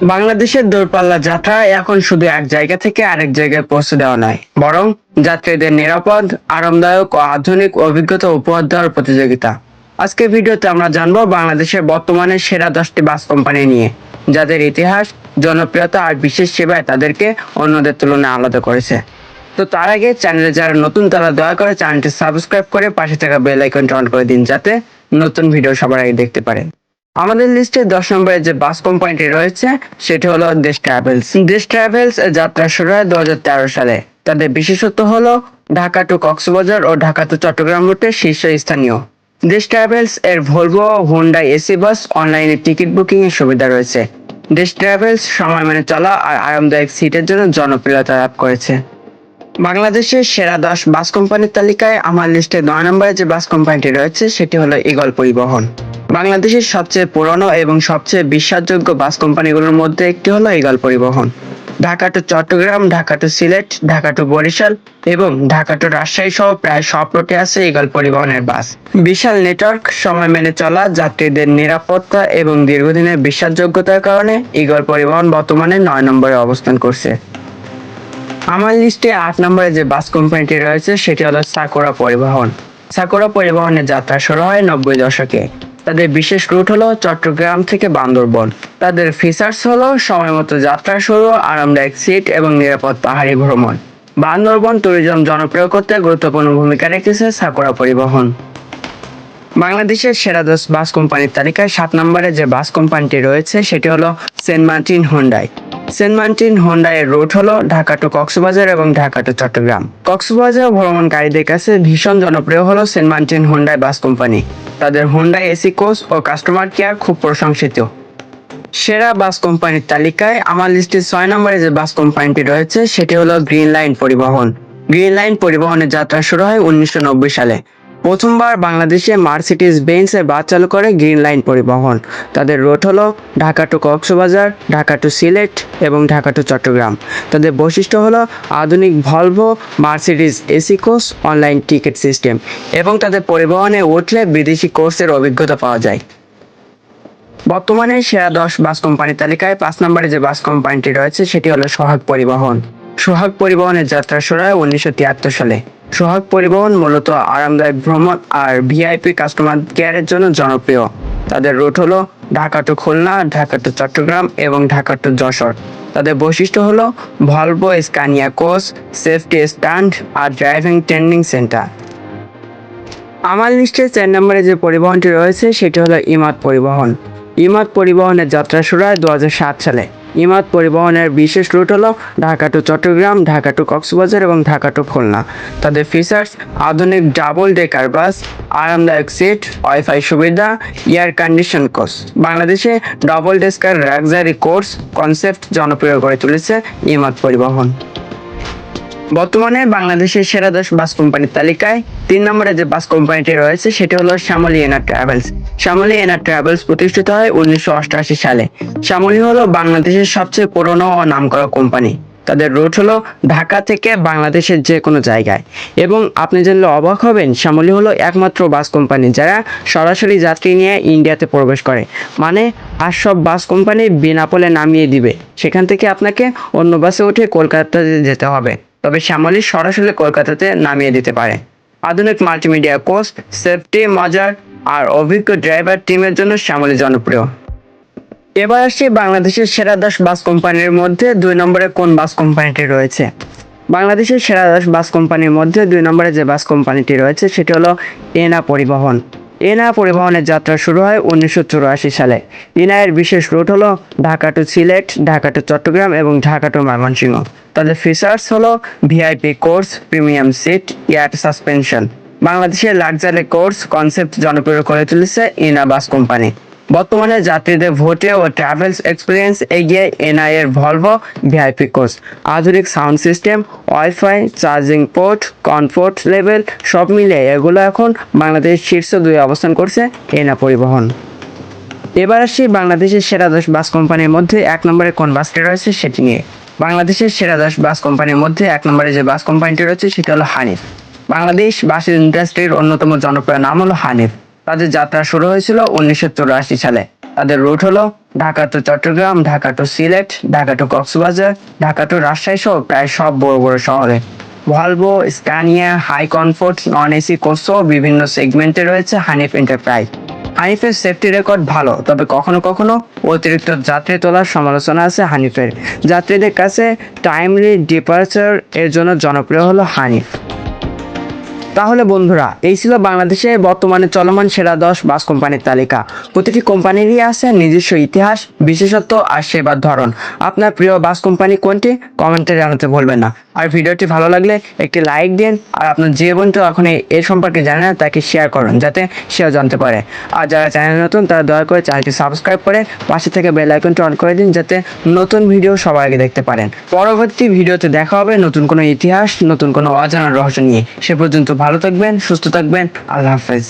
বাংলাদেশের দূরপাল্লা যাত্রা এখন শুধু এক জায়গা থেকে আরেক জায়গায় পৌঁছে দেওয়া নয়, বরং যাত্রীদের নিরাপদ, আরামদায়ক ও আধুনিক অভিজ্ঞতা উপহার দেওয়ার প্রতিযোগিতা। আজকের ভিডিওতে আমরা জানবো বাংলাদেশের বর্তমানে সেরা 10টি বাস কোম্পানি নিয়ে, যাদের ইতিহাস, জনপ্রিয়তা আর বিশেষ সেবায় তাদেরকে অন্যদের তুলনায় আলাদা করেছে। তো তার আগে চ্যানেলে যারা নতুন তারা দয়া করে চ্যানেলটি সাবস্ক্রাইব করে পাশে থাকা বেল আইকনটি অন করে দিন, যাতে নতুন ভিডিও সবার আগে দেখতে পারেন। আমাদের লিস্টে 10 নম্বরে যে বাস কোম্পানিটি রয়েছে সেটি হলো দেশ ট্রাভেলস। দেশ ট্রাভেলস যাত্রা শুরু হয় 2013 সালে। তাদের বিশেষত্ব হলো Dhaka to Cox's Bazar O Dhaka to Chittagong রুটে শীর্ষস্থানীয়। দেশ ট্রাভেলস এর ভলভো, হুন্ডাই এসি বাস অনলাইনে টিকিট বুকিং এর সুবিধা রয়েছে। দেশ ট্রাভেলস সময় মেনে চলা আর আরামদায়ক সিটের জন্য জনপ্রিয়তা লাভ করেছে। বাংলাদেশের সেরা 10 বাস কোম্পানির তালিকায় আমার লিস্টে 9 নম্বরে যে বাস কোম্পানিটি রয়েছে সেটি হলো ঈগল পরিবহন। বাংলাদেশের সবচেয়ে পুরনো এবং সবচেয়ে বিশ্বাসযোগ্য বাস কোম্পানিগুলোর মধ্যে একটি হলো ঈগল পরিবহন। Dhaka to Chattogram, Dhaka to Sylhet, Dhaka to Barishal এবং ঢাকা টু রাজশাহী সহ প্রায় সব রুটে আছে ঈগল পরিবহনের বাস। বিশাল নেটওয়ার্ক, সময় মেনে চলা, যাত্রীদের নিরাপত্তা এবং দীর্ঘদিনের বিশ্বাসযোগ্যতার কারণে ঈগল পরিবহন বর্তমানে 9 নম্বরে অবস্থান করছে। আমার লিস্টে 8 নম্বরে যে বাস কোম্পানিটি রয়েছে সেটি হলো সাকুরা পরিবহন। সাকুরা পরিবহনের যাত্রা শুরু হয় 90 দশকে। তাদের বিশেষ রুট হলো চট্টগ্রাম থেকে বান্দরবন। তাদের ফিচার্স হলো সময়মতো যাত্রা শুরু, আরামদায়ক সিট এবং নিরাপদ পাহাড়ি ভ্রমণ। বান্দরবন ট্যুরিজম জনপ্রিয় করতে গুরুত্বপূর্ণ ভূমিকা রেখেছে সাকুরা পরিবহন। বাংলাদেশের সেরা 10 বাস কোম্পানির তালিকায় 7 নম্বরে যে বাস কোম্পানিটি রয়েছে সেটি হলো Saint Martin Hyundai. Saint Martin Hyundai এর রুট হলো ঢাকা টু কক্সবাজার এবং ঢাকা টু চট্টগ্রাম। কক্সবাজার ভ্রমণকারীদের কাছে ভীষণ জনপ্রিয় হলো Saint Martin Hyundai bus company. তাদের হুন্ডাই এসি কোচ ও কাস্টমার কেয়ার খুব প্রশংসিত। সেরা বাস কোম্পানির তালিকায় আমার লিস্টে 6 নম্বরে যে বাস কোম্পানিটি রয়েছে সেটি হলো গ্রিন লাইন পরিবহন। গ্রিন লাইন পরিবহনের যাত্রা শুরু হয় 1990 সালে। প্রথমবার বাংলাদেশে মার্সিডিজ বেঞ্জ এর বাস চালু করে গ্রিন লাইন পরিবহন। তাদের রুট হলো ঢাকা টু কক্সবাজার, ঢাকা টু সিলেট এবং ঢাকা টু চট্টগ্রাম। তাদের বৈশিষ্ট্য হলো আধুনিক Volvo, Mercedes AC coach, online ticket system এবং তাদের পরিবহনে উঠলে বিদেশি কোর্সের অভিজ্ঞতা পাওয়া যায়। বর্তমানে সেরা 10 বাস কোম্পানির তালিকায় 5 নম্বরে যে বাস কোম্পানিটি রয়েছে সেটি হলো সোহাগ পরিবহন। সোহাগ পরিবহনের যাত্রা শুরু হয় 1973 সালে। সোহাগ পরিবহন মূলত আরামদায়ক ভ্রমণ আর ভিআইপি কাস্টমার কেয়ারের জন্য জনপ্রিয়। তাদের রুট হলো ঢাকা টু খুলনা, ঢাকা টু চট্টগ্রাম এবং ঢাকা টু যশোর। তাদের বৈশিষ্ট্য হলো Volvo Scania coach, safety stand আর ড্রাইভিং ট্রেনিং সেন্টার। আমার লিস্টে 4 নম্বরে যে পরিবহনটি রয়েছে সেটি হলো ইমাদ পরিবহন। ইমাদ পরিবহনের যাত্রা শুরু হয় 2007 সালে। ইমাদ পরিবহনের বিশেষ রুট হলো ঢাকা টু চট্টগ্রাম, ঢাকা টু কক্সবাজার এবং ঢাকা টু খুলনা। তাদের ফিচার্স আধুনিক ডাবল ডেকার বাস, আরামদায়ক সিট, ওয়াইফাই সুবিধা, এয়ার কন্ডিশন কোচ। বাংলাদেশে ডাবল ডেস্কার লাক্সারি কোর্স কনসেপ্ট জনপ্রিয় করে তুলেছে ইমাদ পরিবহন। বর্তমানে বাংলাদেশের সেরা 10 বাস কোম্পানির তালিকায় 3 নম্বরে যে বাস কোম্পানিটি রয়েছে সেটি হলো শ্যামলী এনার ট্রাভেলস। শ্যামলী এনার ট্রাভেলস প্রতিষ্ঠিত হয় 1988 সালে। শ্যামলী হলো বাংলাদেশের সবচেয়ে পুরনো ও নামকরা কোম্পানি। তাদের রুট হলো ঢাকা থেকে বাংলাদেশের যে কোনো জায়গায়। এবং আপনি জানলে অবাক হবেন, শ্যামলী হলো একমাত্র বাস কোম্পানি যারা সরাসরি যাত্রী নিয়ে ইন্ডিয়াতে প্রবেশ করে। মানে আর সব বাস কোম্পানি বেনাপোলে নামিয়ে দিবে, সেখান থেকে আপনাকে অন্য বাসে উঠে কলকাতাতে যেতে হবে। তবে শ্যামলী সরাসরি কলকাতাতে নামিয়ে দিতে পারে। আধুনিক মাল্টিমিডিয়া কোচ, সেফটি, মজার আর অভিজ্ঞ ড্রাইভার টিমের জন্য শ্যামলী জনপ্রিয়। এবার আসছি বাংলাদেশের সেরা 10 বাস কোম্পানির মধ্যে 2 নম্বরে কোন বাস কোম্পানিটি রয়েছে। বাংলাদেশের সেরা 10 বাস কোম্পানির মধ্যে 2 নম্বরে যে বাস কোম্পানিটি রয়েছে সেটি হলো এনা পরিবহন। এনা পরিবহনের যাত্রা শুরু হয় 1984 সালে। এনায়ের বিশেষ রুট হলো ঢাকা টু সিলেট, ঢাকা টু চট্টগ্রাম এবং ঢাকা টু ময়মনসিংহ। তাদের ফিচার্স হলো VIP course, premium seat, air suspension. বাংলাদেশের লাক্সারি কোর্স কনসেপ্ট জনপ্রিয় করে তুলেছে এনা বাস কোম্পানি। বর্তমানে যাত্রীদের ভোটে ও ট্রাভেলস এক্সপিরিয়েন্স এগিয়ে এনআইয়ের ভলভো ভিআইপি কোচ। আধুনিক sound system, wifi, charging port, comfort level সব মিলে এগুলো এখন বাংলাদেশের শীর্ষ 2 অবস্থান করছে এনা পরিবহন। এবার আসি বাংলাদেশের সেরা 10 বাস কোম্পানির মধ্যে 1 নম্বরে কোন বাসটি রয়েছে সেটি নিয়ে। বাংলাদেশের সেরা 10 বাস কোম্পানির মধ্যে 1 নম্বরে যে বাস কোম্পানিটি রয়েছে সেটা হলো হানিফ। বাংলাদেশ বাস ইন্ডাস্ট্রির অন্যতম জনপ্রিয় নাম হলো হানিফ। তাদের যাত্রা শুরু হয়েছিল 1984 সালে। তাদের রুট হলো Dhaka to Chattogram, Dhaka to Sylhet, Dhaka to Cox's Bazar, Dhaka to Rajshahi সহ প্রায় সব বড় বড় শহরে। Volvo, Scania, high comfort, non AC coach সহ বিভিন্ন সেগমেন্টে রয়েছে হানিফ এন্টারপ্রাইজ। হানিফের সেফটি রেকর্ড ভালো, তবে কখনো কখনো অতিরিক্ত যাত্রী তোলার সমালোচনা আছে হানিফের। যাত্রীদের কাছে টাইমলি ডিপার্চার এর জন্য জনপ্রিয় হলো হানিফ। তাহলে বন্ধুরা, এই ছিল বাংলাদেশে বর্তমানে চলমান সেরা 10 বাস কোম্পানির তালিকা। প্রতিটি কোম্পানিরই আছে নিজস্ব ইতিহাস, বিশেষত্ব আর সেবার ধরন। আপনার প্রিয় বাস কোম্পানি কোনটি কমেন্টে জানাতে ভুলবেন না। আর ভিডিওটি ভালো লাগলে একটি লাইক দিন, আর আপনার যে বন্ধু এখন এর সম্পর্কে জানে না তাকে শেয়ার করুন, যাতে সেও জানতে পারে। আর যারা চ্যানেল নতুন তারা দয়া করে চ্যানেলটি সাবস্ক্রাইব করে পাশে থেকে বেল আইকনটি অন করে দিন, যাতে নতুন ভিডিও সবার আগে দেখতে পারেন। পরবর্তী ভিডিওতে দেখা হবে নতুন কোনো ইতিহাস, নতুন কোনো অজানা রহস্য নিয়ে। সে পর্যন্ত ভালো থাকবেন, সুস্থ থাকবেন। আল্লাহ হাফেজ।